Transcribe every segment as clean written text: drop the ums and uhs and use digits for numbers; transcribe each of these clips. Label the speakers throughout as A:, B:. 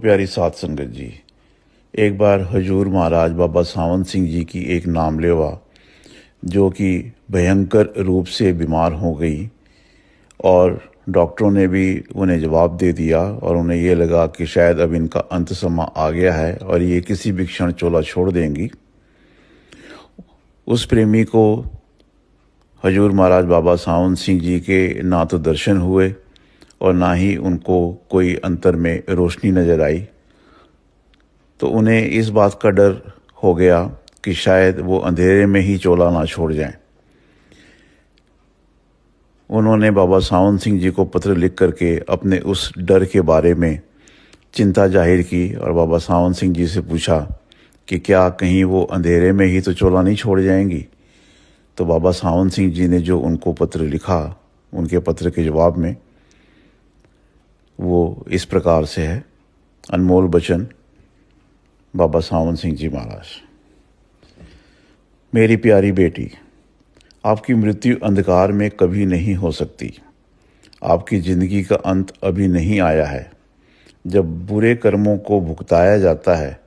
A: प्यारी साध संगत जी, एक बार हजूर महाराज बाबा सावंत सिंह जी की एक नामलेवा जो कि भयंकर रूप से बीमार हो गई और डॉक्टरों ने भी उन्हें जवाब दे दिया और उन्हें ये लगा कि शायद अब इनका अंत समा आ गया है और ये किसी भी क्षण चोला छोड़ देंगी। उस प्रेमी को हजूर महाराज बाबा सावंत सिंह जी के ना तो दर्शन हुए और ना ही उनको कोई अंतर में रोशनी नज़र आई। तो उन्हें इस बात का डर हो गया कि शायद वो अंधेरे में ही चोला ना छोड़ जाएं। उन्होंने बाबा सावंत सिंह जी को पत्र लिख करके अपने उस डर के बारे में चिंता जाहिर की और बाबा सावंत सिंह जी से पूछा कि क्या कहीं वो अंधेरे में ही तो चोला नहीं छोड़ जाएंगी। तो बाबा सावंत सिंह जी ने जो उनको पत्र लिखा, उनके पत्र के जवाब में वो इस प्रकार से है। अनमोल बचन बाबा सावंत सिंह जी महाराज। मेरी प्यारी बेटी, आपकी मृत्यु अंधकार में कभी नहीं हो सकती। आपकी जिंदगी का अंत अभी नहीं आया है। जब बुरे कर्मों को भुगताया जाता है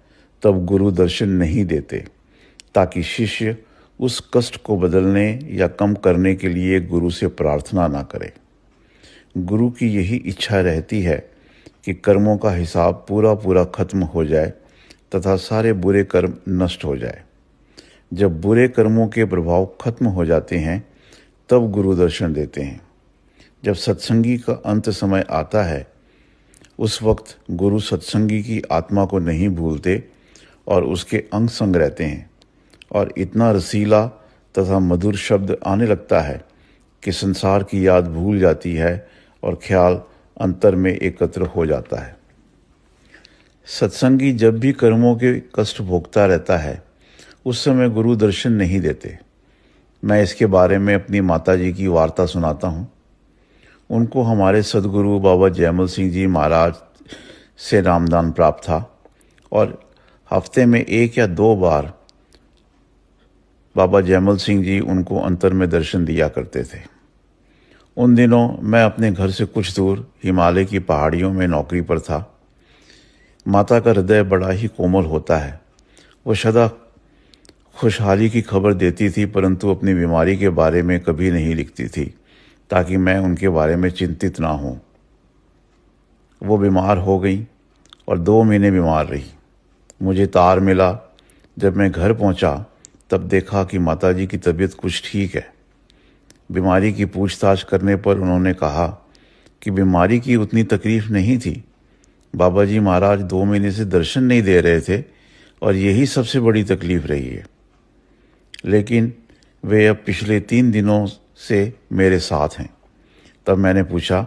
A: तब गुरु दर्शन नहीं देते, ताकि शिष्य उस कष्ट को बदलने या कम करने के लिए गुरु से प्रार्थना ना करे। गुरु की यही इच्छा रहती है कि कर्मों का हिसाब पूरा पूरा खत्म हो जाए तथा सारे बुरे कर्म नष्ट हो जाए। जब बुरे कर्मों के प्रभाव खत्म हो जाते हैं तब गुरु दर्शन देते हैं। जब सत्संगी का अंत समय आता है उस वक्त गुरु सत्संगी की आत्मा को नहीं भूलते और उसके अंग संग रहते हैं और इतना रसीला तथा मधुर शब्द आने लगता है कि संसार की याद भूल जाती है और ख्याल अंतर में एकत्र हो जाता है। सत्संगी जब भी कर्मों के कष्ट भोगता रहता है उस समय गुरु दर्शन नहीं देते। मैं इसके बारे में अपनी माता जी की वार्ता सुनाता हूँ। उनको हमारे सदगुरु बाबा जयमल सिंह जी महाराज से नामदान प्राप्त था और हफ्ते में 1 या 2 बार बाबा जयमल सिंह जी उनको अंतर में दर्शन दिया करते थे। उन दिनों मैं अपने घर से कुछ दूर हिमालय की पहाड़ियों में नौकरी पर था। माता का हृदय बड़ा ही कोमल होता है। वो सदा खुशहाली की खबर देती थी, परंतु अपनी बीमारी के बारे में कभी नहीं लिखती थी ताकि मैं उनके बारे में चिंतित ना हूँ। वो बीमार हो गई और 2 महीने बीमार रही। मुझे तार मिला। जब मैं घर पहुँचा तब देखा कि माताजी की तबीयत कुछ ठीक है। बीमारी की पूछताछ करने पर उन्होंने कहा कि बीमारी की उतनी तकलीफ नहीं थी। बाबा जी महाराज 2 महीने से दर्शन नहीं दे रहे थे और यही सबसे बड़ी तकलीफ रही है। लेकिन वे अब पिछले 3 दिनों से मेरे साथ हैं। तब मैंने पूछा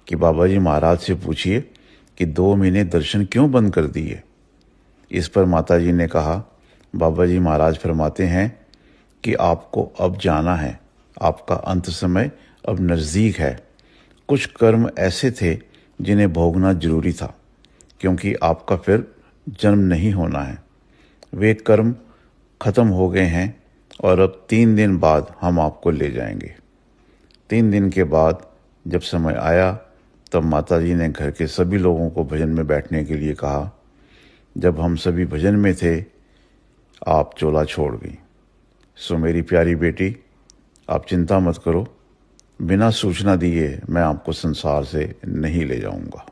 A: कि बाबा जी महाराज से पूछिए कि 2 महीने दर्शन क्यों बंद कर दिए। इस पर माता जी ने कहा, बाबा जी महाराज फरमाते हैं कि आपको अब जाना है, आपका अंत समय अब नज़दीक है। कुछ कर्म ऐसे थे जिन्हें भोगना जरूरी था, क्योंकि आपका फिर जन्म नहीं होना है। वे कर्म खत्म हो गए हैं और अब 3 दिन बाद हम आपको ले जाएंगे। 3 दिन के बाद जब समय आया तब माताजी ने घर के सभी लोगों को भजन में बैठने के लिए कहा। जब हम सभी भजन में थे आप चोला छोड़ गई। सो मेरी प्यारी बेटी, आप चिंता मत करो। बिना सूचना दिए मैं आपको संसार से नहीं ले जाऊंगा।